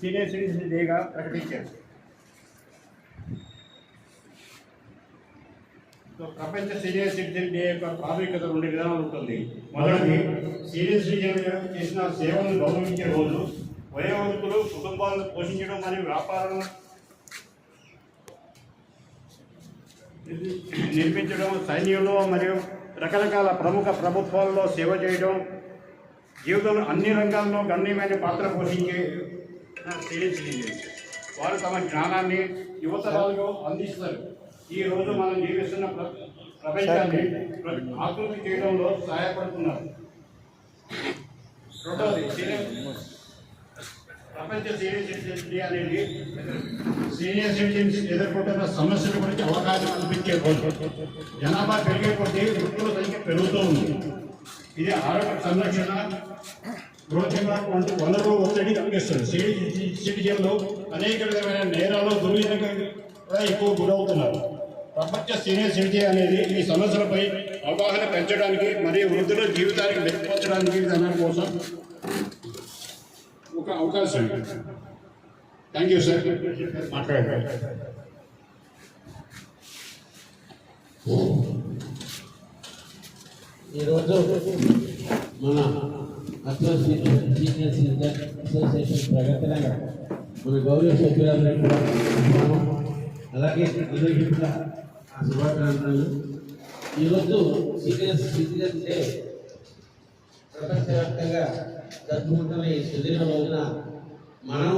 Senior citizen డేగా ప్రకటించారు. ప్రపంచ సీనియర్ సిటిజన్ డే యొక్క ప్రాముఖ్యత 2 విధానాలు ఉంటుంది. మొదటిది, సీనియర్ సిటిజన్ చేసిన సేవలను గౌరవించే రోజు. వయోవృద్ధులు కుటుంబాలను పోషించడం మరియు వ్యాపారాలను నిర్మించడం, సైన్యంలో మరియు రకరకాల ప్రముఖ ప్రభుత్వాల్లో సేవ చేయడం, జీవితంలో అన్ని రంగాల్లో గణనీయమైన పాత్ర పోషించే సీనియర్ సిటిజన్. వారు తమ జ్ఞానాన్ని యువతరాలకు అందిస్తారు. ఈ రోజు మనం జీవిస్తున్న ప్రపంచాన్ని ఆకృతి చేయడంలో సహాయపడుతున్నారు. రెండవది, ప్రపంచ సీనియర్ సిటిజన్స్ డే అనేది సీనియర్ సిటిజన్స్ ఎదుర్కొంటున్న సమస్యల గురించి అవగాహన కల్పించే రోజు. జనాభా పెరిగే కొద్దీ వృద్ధుల సంఖ్య పెరుగుతూ ఉంది. ఇది ఆరోగ్య సంరక్షణ, గృహ వంటి వనరుల ఒత్తిడి కనిపిస్తుంది. సీనియర్ సిటిజన్లు అనేక విధమైన నేరాలు, దుర్వినియోగం ఎక్కువ గురవుతున్నారు. ప్రపంచ సీనియర్ సిటిజన్ అనేది ఈ సమస్యలపై అవగాహన పెంచడానికి మరియు వృద్ధుల జీవితానికి మెరుగుపరచడానికి విధానం కోసం ఒక అవకాశం. Thank you sir. మాట్లాడండి. ఈరోజు మన అసోసియేషన్ సీనియర్ సిటిజన్ అసోసియేషన్ ప్రగతిగా మన గౌరవ సభ్యులందరూ కూడా అలాగే అందరికీ కూడా శుభాకాంక్షలు. ఈరోజు సీనియర్ సిటిజన్ డే ప్రపంచవ్యాప్తంగా జరుపుకుంటున్న ఈ సుదీర్ఘ రోజున మనం